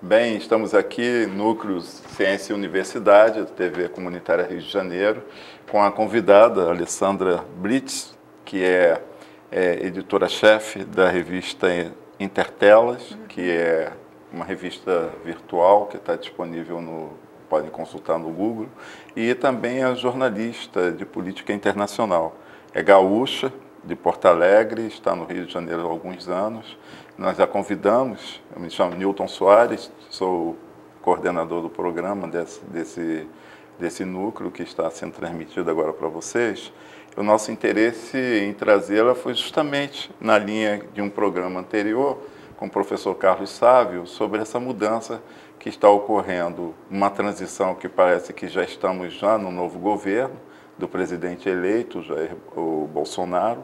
Bem, estamos aqui, Núcleos Ciência e Universidade, TV Comunitária Rio de Janeiro, com a convidada Alessandra Blitz, que é editora-chefe da revista Intertelas, que é uma revista virtual que está disponível podem consultar no Google, e também é jornalista de política internacional. É gaúcha, de Porto Alegre, está no Rio de Janeiro há alguns anos. Nós a convidamos, eu me chamo Newton Soares, sou coordenador do programa desse núcleo que está sendo transmitido agora para vocês. O nosso interesse em trazê-la foi justamente na linha de um programa anterior, com o professor Carlos Sávio, sobre essa mudança que está ocorrendo, uma transição que parece que já estamos no novo governo, do presidente eleito, o Bolsonaro,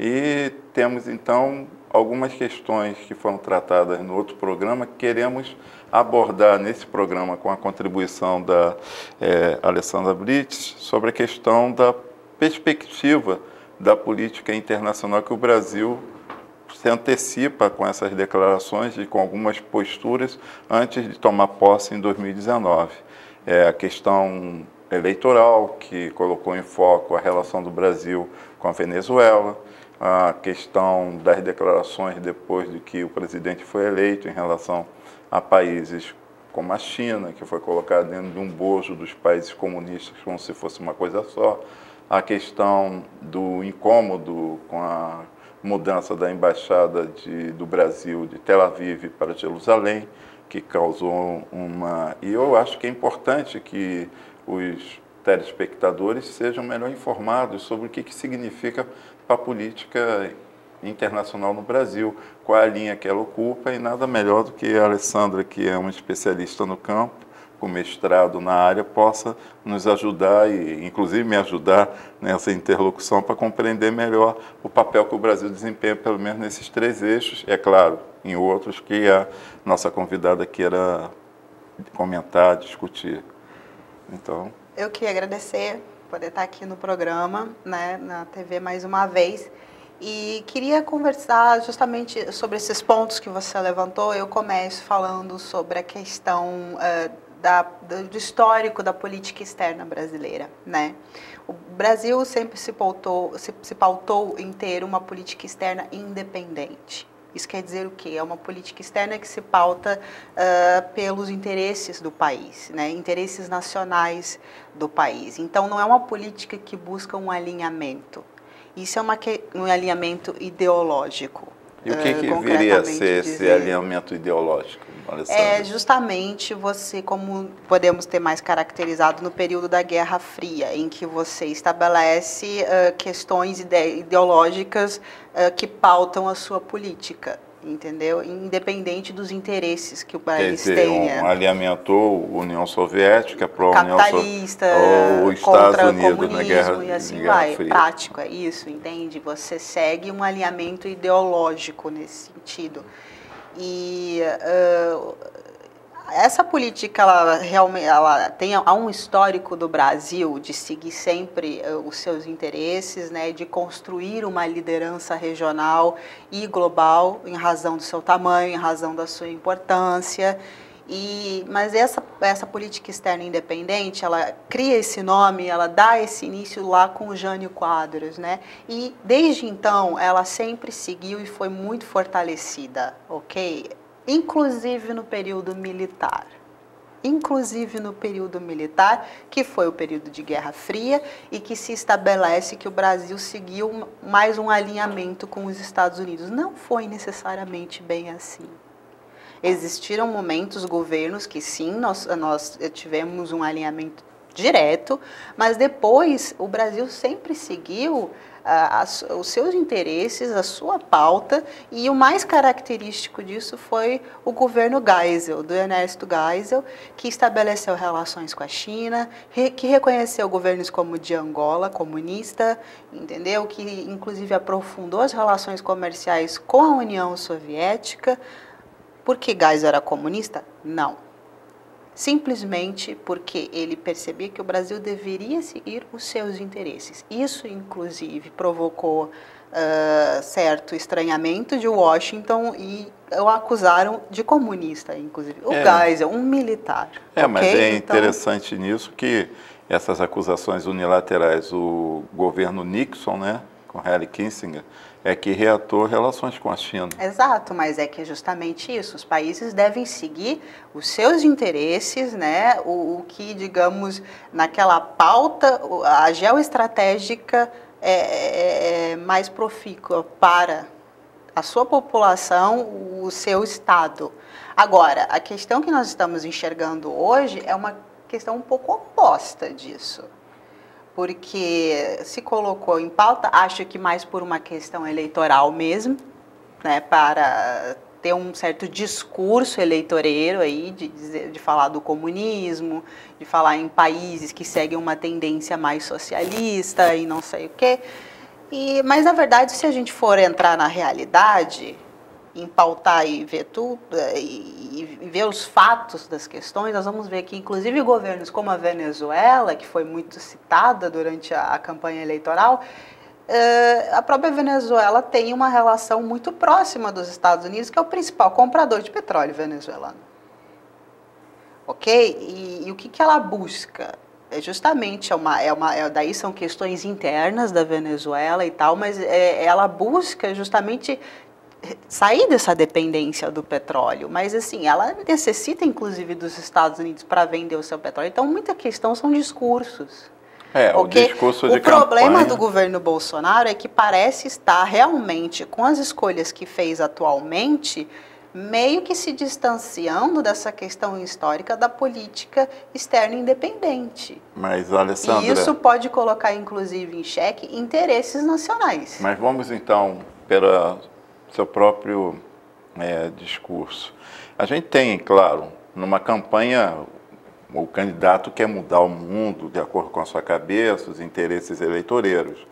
e temos então algumas questões que foram tratadas no outro programa que queremos abordar nesse programa com a contribuição da Alessandra Blitz sobre a questão da perspectiva da política internacional que o Brasil se antecipa com essas declarações e com algumas posturas antes de tomar posse em 2019. A questão eleitoral, que colocou em foco a relação do Brasil com a Venezuela, a questão das declarações depois de que o presidente foi eleito em relação a países como a China, que foi colocado dentro de um bojo dos países comunistas como se fosse uma coisa só, a questão do incômodo com a mudança da embaixada do Brasil de Tel Aviv para Jerusalém, que causou E eu acho que é importante que os telespectadores sejam melhor informados sobre o que significa para a política internacional no Brasil, qual é a linha que ela ocupa, e nada melhor do que a Alessandra, que é uma especialista no campo, com mestrado na área, possa nos ajudar e, inclusive, me ajudar nessa interlocução para compreender melhor o papel que o Brasil desempenha, pelo menos nesses 3 eixos, é claro, em outros que a nossa convidada queira comentar, discutir. Então, eu queria agradecer por poder estar aqui no programa, né, na TV mais uma vez, e queria conversar justamente sobre esses pontos que você levantou. Eu começo falando sobre a questão do histórico da política externa brasileira, né? O Brasil sempre se pautou em ter uma política externa independente. Isso quer dizer o quê? É uma política externa que se pauta pelos interesses do país, né? Interesses nacionais do país. Então, não é uma política que busca um alinhamento. Isso é um alinhamento ideológico. E o que viria a ser esse alinhamento ideológico, Alessandra? É justamente você, como podemos ter mais caracterizado no período da Guerra Fria, em que você estabelece questões ideológicas que pautam a sua política, entendeu? Independente dos interesses que o país tenha. Um alinhamento União Soviética, capitalista, ou Estados contra Unidos comunismo, na Guerra, e assim Guerra vai. Fria. Prático, é isso, entende? Você segue um alinhamento ideológico nesse sentido. E essa política, ela realmente há um histórico do Brasil de seguir sempre os seus interesses, né, de construir uma liderança regional e global em razão do seu tamanho, em razão da sua importância. Mas essa política externa independente, ela cria esse nome, ela dá esse início lá com o Jânio Quadros, né? E desde então ela sempre seguiu e foi muito fortalecida, ok? Inclusive no período militar. Que foi o período de Guerra Fria, e que se estabelece que o Brasil seguiu mais um alinhamento com os Estados Unidos. Não foi necessariamente bem assim. Existiram momentos, governos, que sim, nós tivemos um alinhamento direto, mas depois o Brasil sempre seguiu os seus interesses, a sua pauta, e o mais característico disso foi o governo Geisel, do Ernesto Geisel, que estabeleceu relações com a China, que reconheceu governos como o de Angola, comunista, entendeu? Que inclusive aprofundou as relações comerciais com a União Soviética. Porque Geisel era comunista? Não. Simplesmente porque ele percebia que o Brasil deveria seguir os seus interesses. Isso, inclusive, provocou certo estranhamento de Washington e o acusaram de comunista, inclusive. O Geisel, um militar. Mas é interessante nisso que essas acusações unilaterais, o governo Nixon, né, com Henry Kissinger, é que reatou relações com a China. Exato, mas é que é justamente isso. Os países devem seguir os seus interesses, né, o que, digamos, naquela pauta, a geoestratégica é mais profícua para a sua população, o seu Estado. Agora, a questão que nós estamos enxergando hoje é uma questão um pouco oposta disso. Porque se colocou em pauta, acho que mais por uma questão eleitoral mesmo, né, para ter um certo discurso eleitoreiro aí, de falar do comunismo, de falar em países que seguem uma tendência mais socialista e não sei o quê. Mas, na verdade, se a gente for entrar na realidade, em pautar e ver tudo, e ver os fatos das questões, nós vamos ver que, inclusive, governos como a Venezuela, que foi muito citada durante a campanha eleitoral, a própria Venezuela tem uma relação muito próxima dos Estados Unidos, que é o principal comprador de petróleo venezuelano. Ok? E o que ela busca? Justamente, daí são questões internas da Venezuela e tal, mas ela busca justamente sair dessa dependência do petróleo, mas assim, ela necessita inclusive dos Estados Unidos para vender o seu petróleo. Então, muita questão são discursos. O discurso de campanha. O problema do governo Bolsonaro é que parece estar realmente, com as escolhas que fez atualmente, meio que se distanciando dessa questão histórica da política externa independente. Mas, Alessandra... E isso pode colocar, inclusive, em xeque interesses nacionais. Mas vamos, então, pelo seu próprio discurso. A gente tem, claro, numa campanha, o candidato quer mudar o mundo de acordo com a sua cabeça, os interesses eleitoreiros.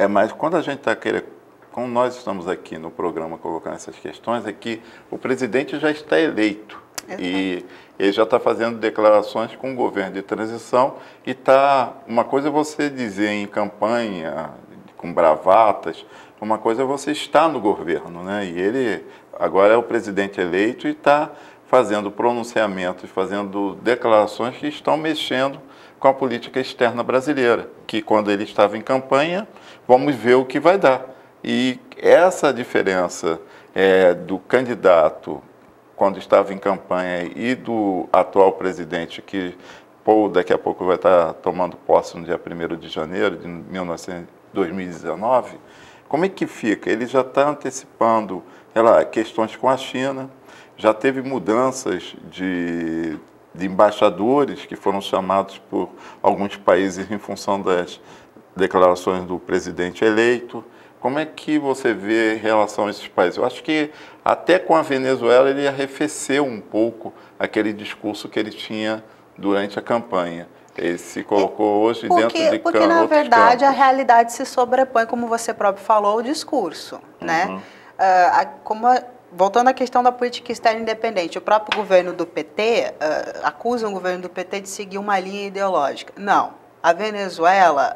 Mas quando a gente está querendo... Como nós estamos aqui no programa colocando essas questões, é que o presidente já está eleito. Exato. E ele já está fazendo declarações com o governo de transição e está... Uma coisa é você dizer em campanha, com bravatas, uma coisa é você estar no governo, né? E ele agora é o presidente eleito e está fazendo pronunciamentos, fazendo declarações que estão mexendo com a política externa brasileira, que quando ele estava em campanha, vamos ver o que vai dar. E essa diferença do candidato quando estava em campanha e do atual presidente, que daqui a pouco vai estar tomando posse no dia 1º de janeiro de 2019, como é que fica? Ele já está antecipando questões com a China, já teve mudanças de embaixadores que foram chamados por alguns países em função das declarações do presidente eleito. Como é que você vê em relação a esses países? Eu acho que até com a Venezuela ele arrefeceu um pouco aquele discurso que ele tinha durante a campanha. Ele se colocou hoje dentro de campos. Porque, na verdade, a realidade se sobrepõe, como você próprio falou, ao discurso. Né? Voltando à questão da política externa independente, o próprio governo do PT acusa o governo do PT de seguir uma linha ideológica. Não. A Venezuela...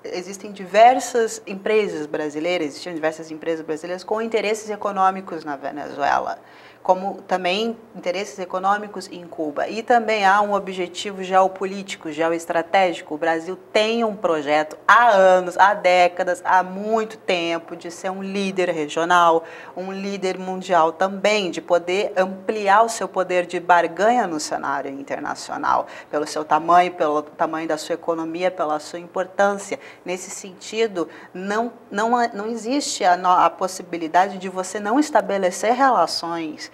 Existem diversas empresas brasileiras, existiam diversas empresas brasileiras com interesses econômicos na Venezuela, como também interesses econômicos em Cuba. E também há um objetivo geopolítico, geoestratégico. O Brasil tem um projeto há anos, há décadas, há muito tempo, de ser um líder regional, um líder mundial também, de poder ampliar o seu poder de barganha no cenário internacional, pelo seu tamanho, pelo tamanho da sua economia, pela sua importância. Nesse sentido, não existe a possibilidade de você não estabelecer relações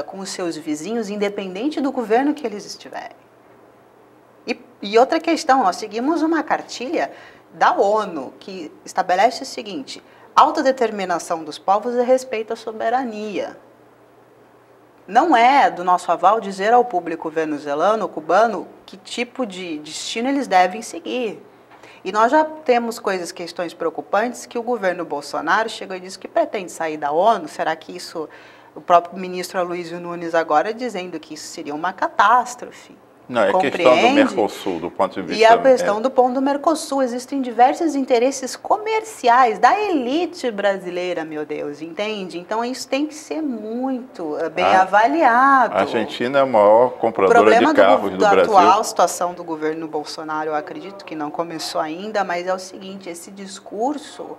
com os seus vizinhos, independente do governo que eles estiverem. E outra questão, nós seguimos uma cartilha da ONU que estabelece o seguinte: autodeterminação dos povos e respeito à soberania. Não é do nosso aval dizer ao público venezuelano, cubano, que tipo de destino eles devem seguir. E nós já temos questões preocupantes que o governo Bolsonaro chegou e disse que pretende sair da ONU. Será que isso... O próprio ministro Aloysio Nunes agora dizendo que isso seria uma catástrofe. Não, é questão do Mercosul, do ponto de vista... E a questão do ponto do Mercosul, existem diversos interesses comerciais da elite brasileira, meu Deus, entende? Então isso tem que ser muito bem avaliado. A Argentina é a maior compradora de carros do Brasil. Da atual situação do governo Bolsonaro, eu acredito que não começou ainda, mas é o seguinte, esse discurso,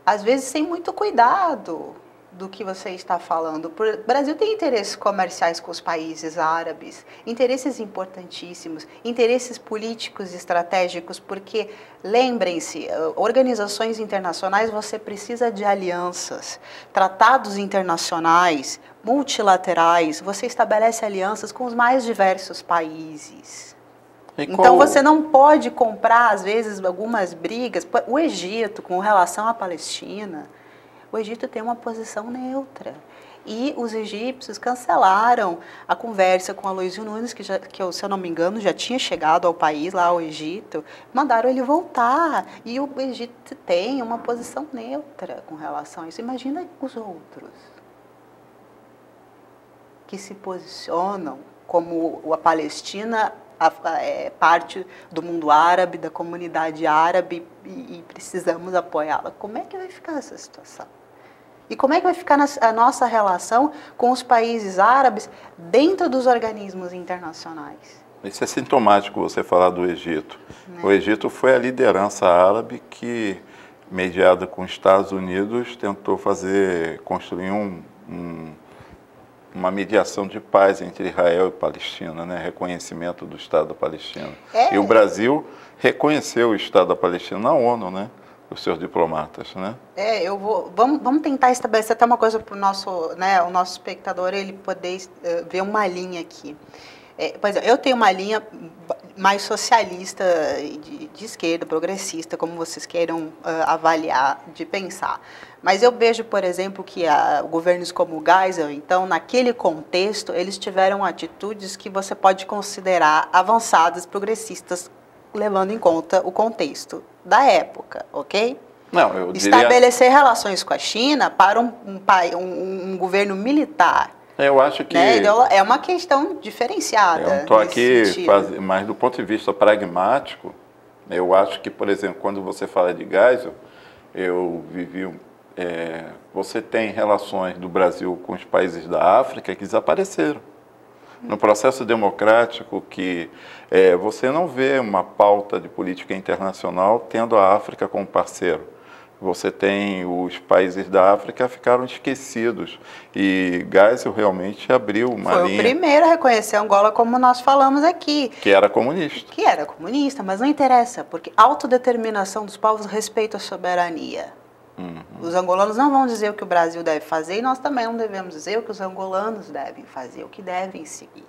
às vezes sem muito cuidado do que você está falando. O Brasil tem interesses comerciais com os países árabes, interesses importantíssimos, interesses políticos estratégicos, porque, lembrem-se, organizações internacionais, você precisa de alianças, tratados internacionais, multilaterais, você estabelece alianças com os mais diversos países. Então você não pode comprar, às vezes, algumas brigas. O Egito, com relação à Palestina, o Egito tem uma posição neutra. E os egípcios cancelaram a conversa com Aloysio Nunes, que, se eu não me engano, já tinha chegado ao país, lá ao Egito, mandaram ele voltar. E o Egito tem uma posição neutra com relação a isso. Imagina os outros que se posicionam como a Palestina é parte do mundo árabe, da comunidade árabe, e precisamos apoiá-la. Como é que vai ficar essa situação? E como é que vai ficar a nossa relação com os países árabes dentro dos organismos internacionais? Isso é sintomático você falar do Egito. O Egito foi a liderança árabe que, mediada com os Estados Unidos, tentou construir uma mediação de paz entre Israel e Palestina, né? Reconhecimento do Estado da Palestina. E o Brasil reconheceu o Estado da Palestina na ONU, né? Os seus diplomatas, né? Vamos tentar estabelecer até uma coisa para o nosso espectador, ele poder ver uma linha aqui. Por exemplo, eu tenho uma linha mais socialista, de esquerda, progressista, como vocês queiram avaliar, de pensar. Mas eu vejo, por exemplo, que governos como o Geisel, então, naquele contexto, eles tiveram atitudes que você pode considerar avançadas, progressistas, levando em conta o contexto da época, ok? Não, eu diria... Estabelecer relações com a China para um governo militar. Eu acho que... Né? É uma questão diferenciada. Eu estou aqui, mas do ponto de vista pragmático, eu acho que, por exemplo, quando você fala de Geisel, eu vivi... você tem relações do Brasil com os países da África que desapareceram. No processo democrático você não vê uma pauta de política internacional tendo a África como parceiro. Você tem os países da África ficaram esquecidos e Geisel realmente abriu uma linha... Foi o primeiro a reconhecer Angola, como nós falamos aqui. Que era comunista. Que era comunista, mas não interessa, porque autodeterminação dos povos respeita a soberania. Os angolanos não vão dizer o que o Brasil deve fazer e nós também não devemos dizer o que os angolanos devem fazer, o que devem seguir.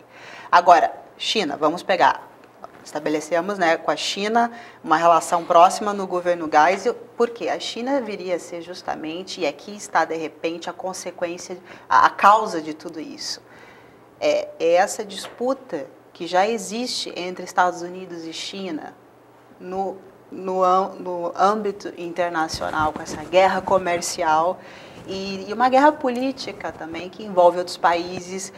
Agora, China, vamos pegar. Estabelecemos, né, com a China uma relação próxima no governo Geisel, porque a China viria a ser justamente, e aqui está de repente a consequência, a causa de tudo isso. É essa disputa que já existe entre Estados Unidos e China no âmbito internacional, com essa guerra comercial e uma guerra política também, que envolve outros países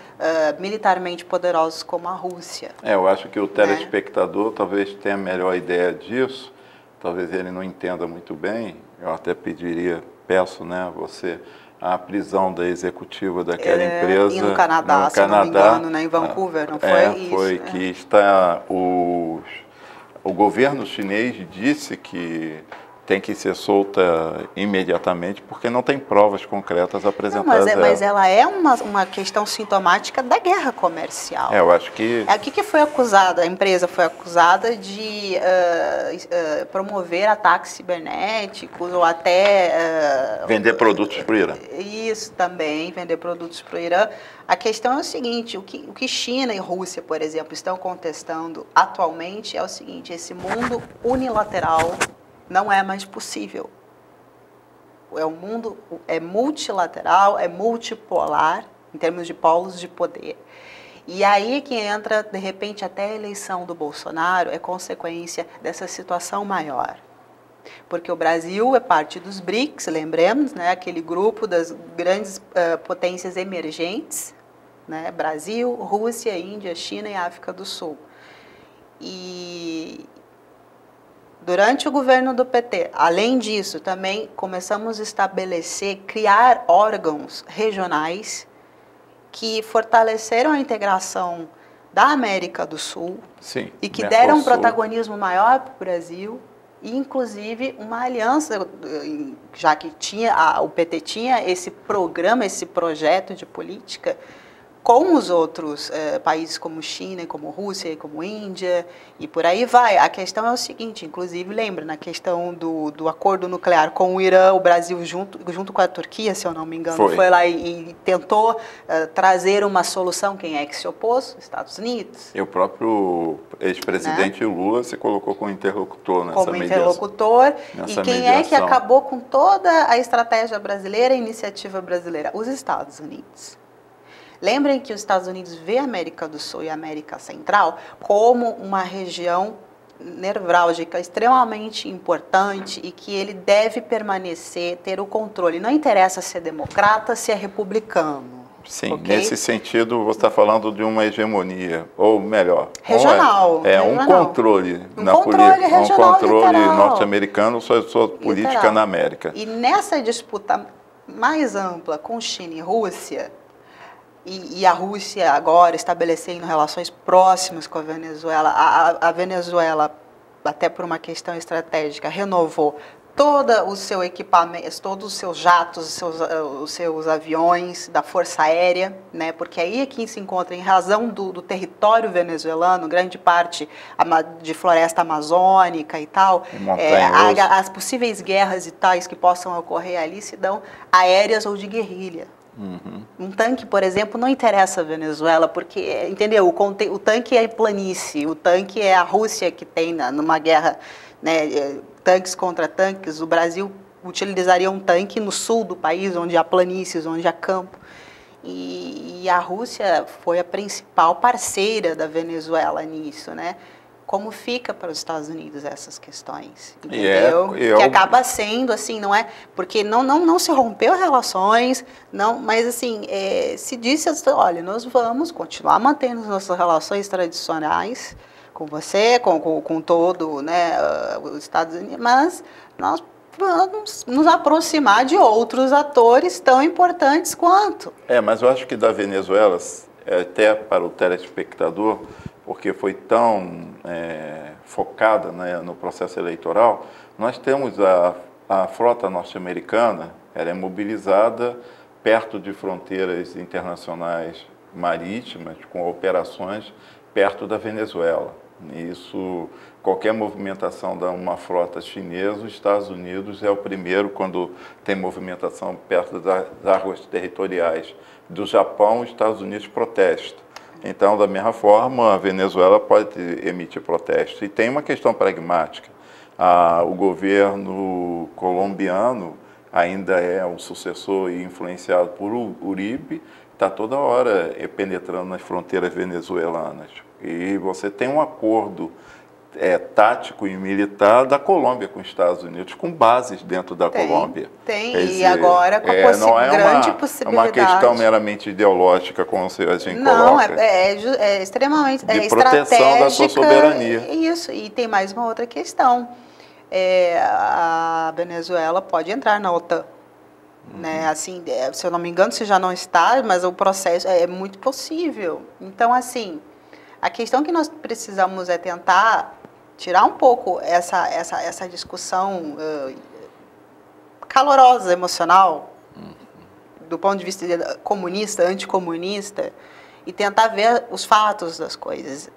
militarmente poderosos como a Rússia. Eu acho que o telespectador talvez tenha a melhor ideia disso, talvez ele não entenda muito bem, eu até peço, né, você a prisão da executiva daquela empresa. E no Canadá, se não me engano, né, em Vancouver, não foi isso? Foi que está o governo chinês disse que tem que ser solta imediatamente porque não tem provas concretas apresentadas. Não, mas ela é uma questão sintomática da guerra comercial. Eu acho que... O que foi acusada? A empresa foi acusada de promover ataques cibernéticos ou até... vender produtos para o Irã. Isso também, vender produtos para o Irã. A questão é o seguinte, o que China e Rússia, por exemplo, estão contestando atualmente é o seguinte, esse mundo unilateral não é mais possível. O mundo é multilateral, é multipolar, em termos de polos de poder. E aí que entra, de repente, até a eleição do Bolsonaro é consequência dessa situação maior. Porque o Brasil é parte dos BRICS, lembremos, né, aquele grupo das grandes potências emergentes, né? Brasil, Rússia, Índia, China e África do Sul. E durante o governo do PT, além disso, também começamos a estabelecer, criar órgãos regionais que fortaleceram a integração da América do Sul. Sim, E que Mercosul. deram um protagonismo maior para o Brasil, e inclusive uma aliança, já que o PT tinha esse programa, esse projeto de política com os outros países como China, como Rússia, como Índia, e por aí vai. A questão é o seguinte, inclusive, lembra, na questão do acordo nuclear com o Irã, o Brasil, junto com a Turquia, se eu não me engano, foi lá e tentou trazer uma solução. Quem é que se opôs? Estados Unidos. E o próprio ex-presidente, né, Lula se colocou como interlocutor nessa mediação. Como interlocutor. E quem é que acabou com toda a estratégia brasileira, a iniciativa brasileira? Os Estados Unidos. Lembrem que os Estados Unidos vê a América do Sul e a América Central como uma região nevrálgica extremamente importante e que ele deve permanecer, ter o controle. Não interessa se é democrata, se é republicano. Sim, okay? Nesse sentido você está falando de uma hegemonia, ou melhor, regional. Um controle na política, um controle norte-americano sobre sua política na América. E nessa disputa mais ampla com China e Rússia, e a Rússia agora estabelecendo relações próximas com a Venezuela, a Venezuela, até por uma questão estratégica, renovou todo o seu equipamento, todos os seus jatos, os seus aviões da Força Aérea, né? Porque aí é que se encontra, em razão do território venezuelano, grande parte de floresta amazônica e tal, as possíveis guerras e tais que possam ocorrer ali se dão aéreas ou de guerrilha. Uhum. Um tanque, por exemplo, não interessa a Venezuela, porque, entendeu? O tanque é planície, o tanque é a Rússia que tem numa guerra, né, tanques contra tanques. O Brasil utilizaria um tanque no sul do país, onde há planícies, onde há campo. E a Rússia foi a principal parceira da Venezuela nisso, né? Como fica para os Estados Unidos essas questões, entendeu? Que acaba sendo assim, não é? Porque não se rompeu relações, não, mas assim, se disse, olha, nós vamos continuar mantendo as nossas relações tradicionais com você, com todo, né, os Estados Unidos, mas nós vamos nos aproximar de outros atores tão importantes quanto. Mas eu acho que da Venezuela, até para o telespectador, porque foi tão focada, né, no processo eleitoral, nós temos a frota norte-americana, ela é mobilizada perto de fronteiras internacionais marítimas, com operações perto da Venezuela. Isso, qualquer movimentação de uma frota chinesa, os Estados Unidos é o primeiro quando tem movimentação perto das águas territoriais do Japão, os Estados Unidos protestam. Então, da mesma forma, a Venezuela pode emitir protestos. E tem uma questão pragmática. O governo colombiano ainda é um sucessor e influenciado por Uribe, está toda hora penetrando nas fronteiras venezuelanas. E você tem um acordo tático e militar da Colômbia com os Estados Unidos, com bases dentro da Colômbia. Tem, e agora com a grande possibilidade. Não é uma questão meramente ideológica, como a gente não, coloca. É extremamente de proteção da sua soberania. Isso, e tem mais uma outra questão. A Venezuela pode entrar na OTAN. Né? Assim, se eu não me engano, se já não está, mas o processo é muito possível. Então, assim, a questão que nós precisamos é tentar tirar um pouco essa discussão calorosa, emocional, do ponto de vista comunista, anticomunista, e tentar ver os fatos das coisas.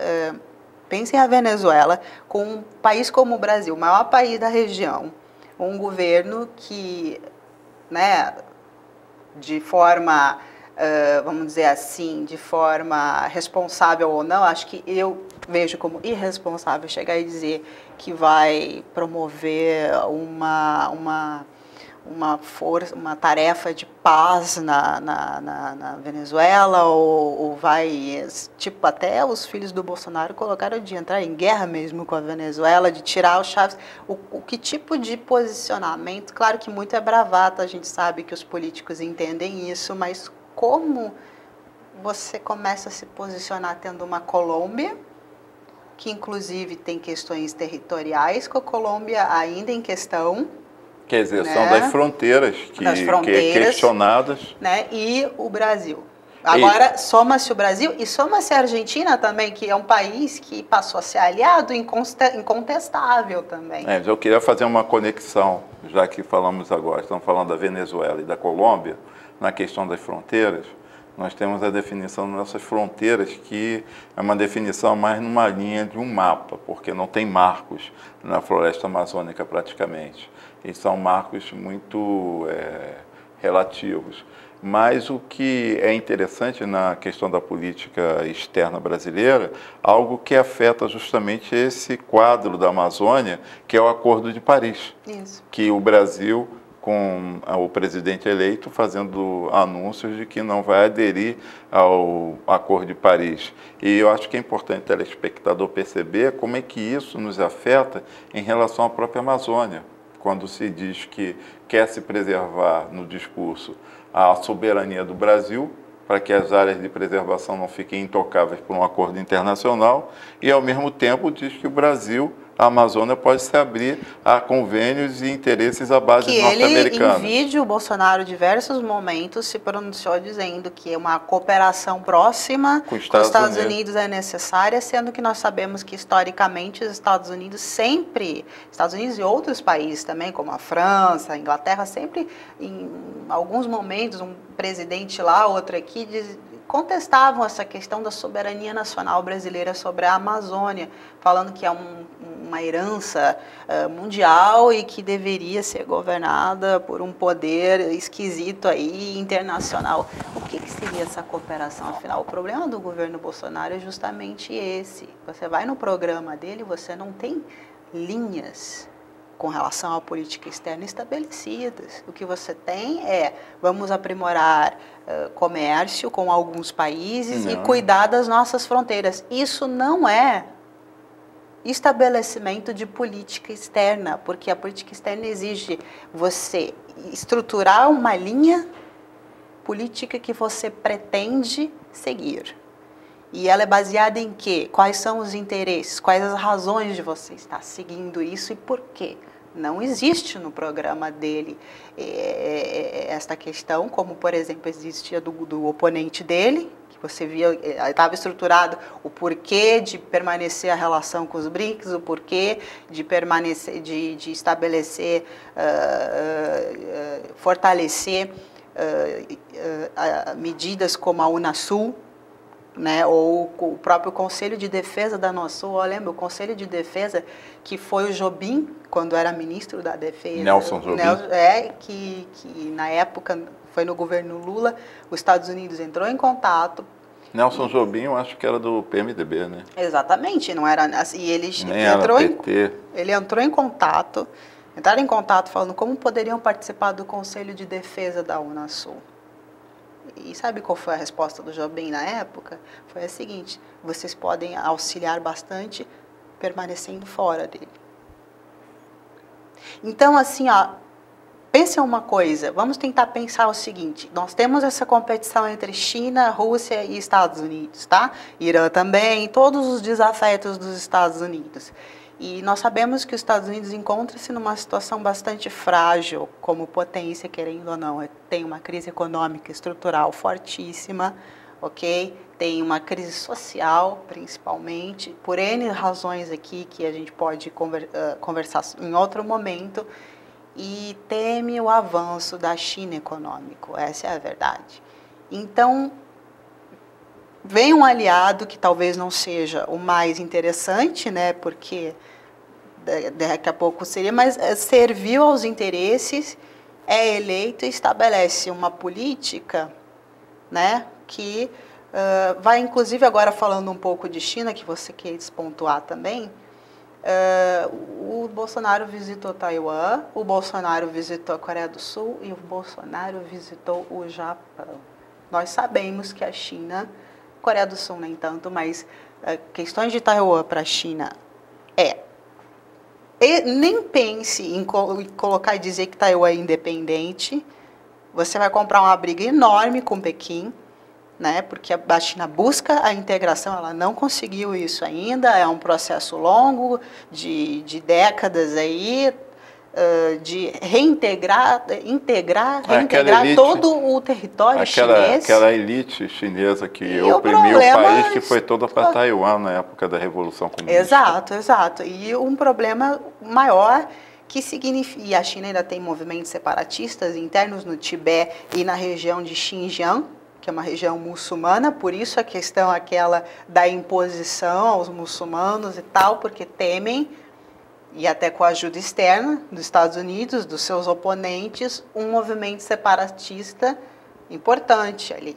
Pensem a Venezuela, com um país como o Brasil, o maior país da região, um governo que, né, de forma, vamos dizer assim, de forma responsável ou não, acho que eu vejo como irresponsável chegar e dizer que vai promover uma tarefa de paz na Venezuela, ou vai, tipo, até os filhos do Bolsonaro colocaram de entrar em guerra mesmo com a Venezuela, de tirar os Chaves. Que tipo de posicionamento? Claro que muito é bravata, a gente sabe que os políticos entendem isso, mas como você começa a se posicionar tendo uma Colômbia, que inclusive tem questões territoriais com a Colômbia ainda em questão. Quer dizer, né? são das fronteiras que questionadas. Né? E o Brasil. Agora, soma-se o Brasil e soma-se a Argentina também, que é um país que passou a ser aliado incontestável também. Eu queria fazer uma conexão, já que falamos agora, estamos falando da Venezuela e da Colômbia, na questão das fronteiras. Nós temos a definição das nossas fronteiras, que é uma definição mais numa linha de um mapa, porque não tem marcos na floresta amazônica praticamente. E são marcos muito relativos. Mas o que é interessante na questão da política externa brasileira, algo que afeta justamente esse quadro da Amazônia, que é o Acordo de Paris. Isso. Que o Brasil, com o presidente eleito, fazendo anúncios de que não vai aderir ao Acordo de Paris. E eu acho que é importante o telespectador perceber como é que isso nos afeta em relação à própria Amazônia. Quando se diz que quer se preservar no discurso a soberania do Brasil, para que as áreas de preservação não fiquem intocáveis por um acordo internacional, e ao mesmo tempo diz que o Brasil, a Amazônia, pode se abrir a convênios e interesses à base norte-americana. Em vídeo, o Bolsonaro, em diversos momentos, se pronunciou dizendo que uma cooperação próxima com os Estados Unidos é necessária, sendo que nós sabemos que, historicamente, os Estados Unidos e outros países também, como a França, a Inglaterra, sempre, em alguns momentos, um presidente lá, outro aqui, contestavam essa questão da soberania nacional brasileira sobre a Amazônia, falando que é uma herança mundial e que deveria ser governada por um poder esquisito aí, internacional. O que seria essa cooperação, afinal? O problema do governo Bolsonaro é justamente esse. Você vai no programa dele, você não tem linhas com relação à política externa estabelecidas. O que você tem é, vamos aprimorar comércio com alguns países e cuidar das nossas fronteiras. Isso não é estabelecimento de política externa, porque a política externa exige você estruturar uma linha política que você pretende seguir. E ela é baseada em quê? Quais são os interesses? Quais as razões de você estar seguindo isso e por quê? Não existe no programa dele esta questão, como, por exemplo, existia do oponente dele, que você via, estava estruturado o porquê de permanecer a relação com os BRICS, o porquê de permanecer, de estabelecer, fortalecer medidas como a Unasul, né, ou o próprio Conselho de Defesa da Unasul. Lembra o Conselho de Defesa, que foi o Jobim, quando era ministro da Defesa. Nelson Jobim. Que na época foi no governo Lula, os Estados Unidos entrou em contato. Nelson Jobim, eu acho que era do PMDB, né? Exatamente, não era assim. Ele entrou em contato, entraram em contato falando como poderiam participar do Conselho de Defesa da Unasul. E sabe qual foi a resposta do Jobim na época? Foi a seguinte: vocês podem auxiliar bastante permanecendo fora dele. Então, assim, pense uma coisa, vamos tentar pensar o seguinte: nós temos essa competição entre China, Rússia e Estados Unidos, tá? Irã também, todos os desafetos dos Estados Unidos. E nós sabemos que os Estados Unidos encontram-se numa situação bastante frágil, como potência, querendo ou não. Tem uma crise econômica estrutural fortíssima, ok? Tem uma crise social, principalmente, por N razões aqui que a gente pode conversar em outro momento, e teme o avanço da China econômico, essa é a verdade. Então, vem um aliado que talvez não seja o mais interessante, né, porque daqui a pouco seria, mas serviu aos interesses, é eleito e estabelece uma política, né, que vai, inclusive, agora falando um pouco de China, que você quer despontuar também, o Bolsonaro visitou Taiwan, o Bolsonaro visitou a Coreia do Sul e o Bolsonaro visitou o Japão. Nós sabemos que a China, Coreia do Sul nem tanto, mas questões de Taiwan para a China nem pense em colocar e dizer que Taiwan é independente. Você vai comprar uma briga enorme com Pequim, né? Porque a China busca a integração, ela não conseguiu isso ainda, é um processo longo de décadas aí, de reintegrar elite, todo o território chinês. Aquela elite chinesa que oprimiu o país, que foi toda para Taiwan na época da Revolução Comunista. Exato, exato. E um problema maior que significa, e a China ainda tem movimentos separatistas internos no Tibete e na região de Xinjiang, que é uma região muçulmana, por isso a questão aquela da imposição aos muçulmanos e tal, porque temem, e até com a ajuda externa dos Estados Unidos, dos seus oponentes, um movimento separatista importante ali,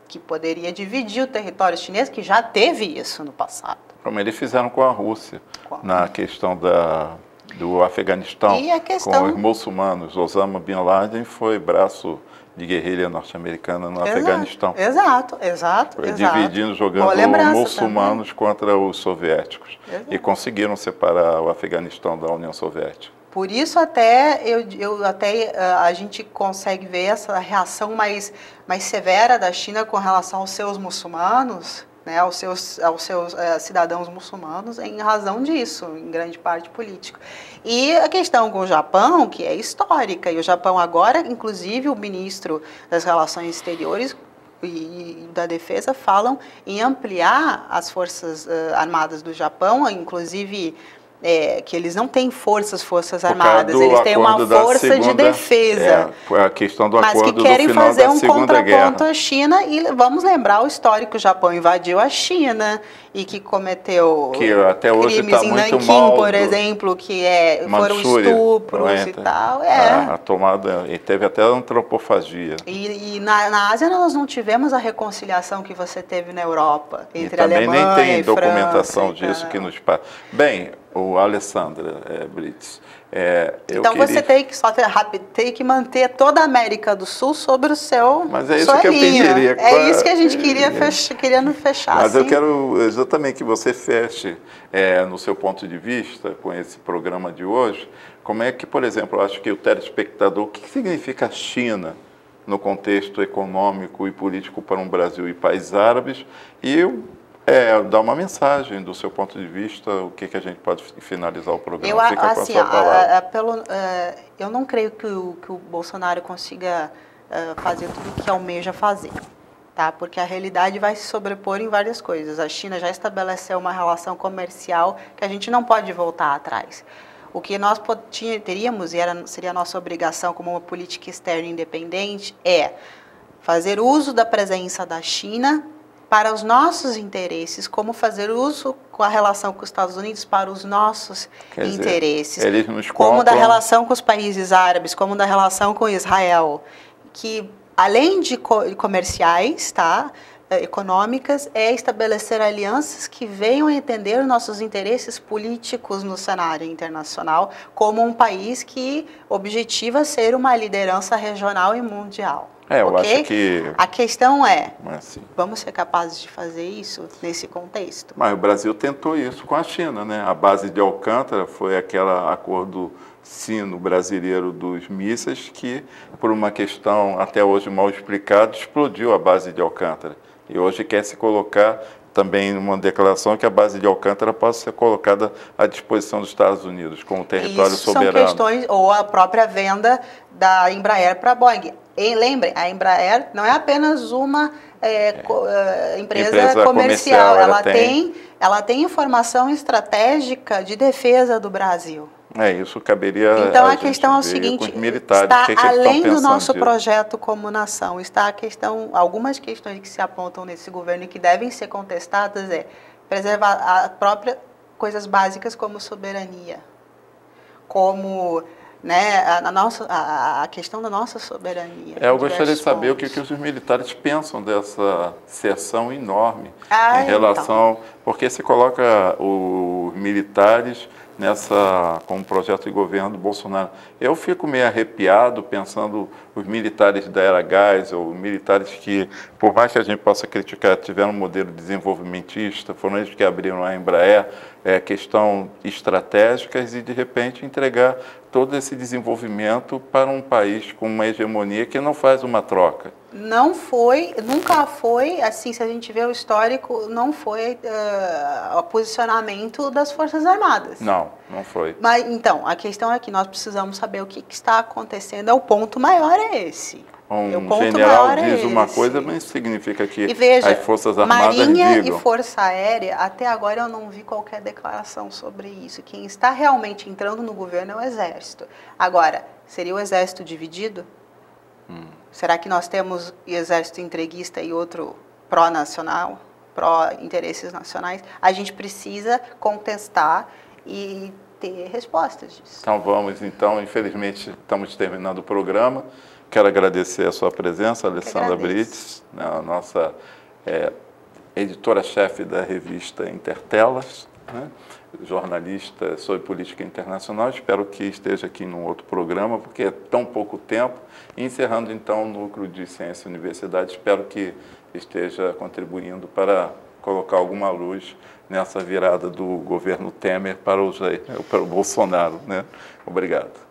que poderia dividir o território chinês, que já teve isso no passado. Como eles fizeram com a Rússia, na questão do Afeganistão, com os muçulmanos. Osama Bin Laden foi braço de guerrilha norte-americana no Afeganistão. Exato. Dividindo, jogando muçulmanos contra os soviéticos. Exato. E conseguiram separar o Afeganistão da União Soviética. Por isso até a gente consegue ver essa reação mais severa da China com relação aos seus muçulmanos, né, aos seus cidadãos muçulmanos, em razão disso, em grande parte político. E a questão com o Japão, que é histórica, e o Japão agora, inclusive o ministro das Relações Exteriores e da Defesa falam em ampliar as forças armadas do Japão, inclusive que eles não têm forças armadas, eles têm uma força de defesa. A questão do acordo do final da Segunda Guerra. Mas que querem fazer um contraponto à China, e vamos lembrar o histórico: o Japão invadiu a China e que cometeu até hoje crimes em Nanquim, por exemplo, que foram estupros e tal. A tomada, e teve até antropofagia. E na Ásia nós não tivemos a reconciliação que você teve na Europa, entre a Alemanha e França. Também nem tem documentação disso que nos passa. Bem, o Alessandra Blitz. Então você tem que manter toda a América do Sul sobre o seu. Mas é isso que eu pediria. É isso que a gente queria fechar. Mas assim. Eu quero exatamente que você feche, no seu ponto de vista, com esse programa de hoje, como é que, por exemplo, eu acho que o telespectador, o que significa a China no contexto econômico e político para um Brasil e países árabes, e dar uma mensagem do seu ponto de vista, o que a gente pode finalizar o programa. Fica com a sua palavra. Eu não creio que o Bolsonaro consiga fazer tudo o que almeja fazer, tá? Porque a realidade vai se sobrepor em várias coisas. A China já estabeleceu uma relação comercial que a gente não pode voltar atrás. O que nós teríamos, e seria a nossa obrigação como uma política externa independente, é fazer uso da presença da China para os nossos interesses, como fazer uso com a relação com os Estados Unidos para os nossos interesses, eles nos como da relação com os países árabes, como da relação com Israel, que além de comerciais, tá, econômicas, é estabelecer alianças que venham a entender os nossos interesses políticos no cenário internacional, como um país que objetiva ser uma liderança regional e mundial. Eu acho que... A questão vamos ser capazes de fazer isso nesse contexto? Mas o Brasil tentou isso com a China, né? A base de Alcântara foi aquele acordo sino-brasileiro dos mísseis que, por uma questão até hoje mal explicada, explodiu a base de Alcântara. E hoje quer se colocar também uma declaração que a base de Alcântara possa ser colocada à disposição dos Estados Unidos como território soberano. São questões, ou a própria venda da Embraer para a Boeing. E lembrem, a Embraer não é apenas uma empresa comercial, ela tem informação estratégica de defesa do Brasil. Isso caberia. Então a questão é o seguinte: está além do nosso disso? Projeto como nação, está algumas questões que se apontam nesse governo e que devem ser contestadas preservar a própria coisas básicas como soberania, como a questão da nossa soberania. Eu gostaria de saber o que os militares pensam dessa seção enorme em relação... Porque se coloca os militares como projeto de governo do Bolsonaro. Eu fico meio arrepiado pensando os militares da era Geisel, ou militares que, por mais que a gente possa criticar, tiveram um modelo desenvolvimentista, foram eles que abriram a Embraer, questão estratégicas e, de repente, entregar todo esse desenvolvimento para um país com uma hegemonia que não faz uma troca. Não foi, nunca foi, assim, se a gente vê o histórico, não foi o posicionamento das Forças Armadas. Não, não foi. Mas, então, a questão é que nós precisamos saber o que está acontecendo, o ponto maior é esse. Um general diz uma coisa, mas significa que e veja, as Forças Armadas Marinha digam. E Força Aérea, até agora eu não vi qualquer declaração sobre isso. Quem está realmente entrando no governo é o Exército. Agora, seria o Exército dividido? Será que nós temos exército entreguista e outro pró-nacional, pró-interesses nacionais? A gente precisa contestar e ter respostas disso. Então vamos, infelizmente estamos terminando o programa. Quero agradecer a sua presença, Alessandra Brits, a nossa editora-chefe da revista Intertelas, né? Jornalista sobre política internacional. Espero que esteja aqui num outro programa, porque é tão pouco tempo. E encerrando, então, o Núcleo de Ciência e Universidade, espero que esteja contribuindo para colocar alguma luz nessa virada do governo Temer para o Bolsonaro, né? Obrigado.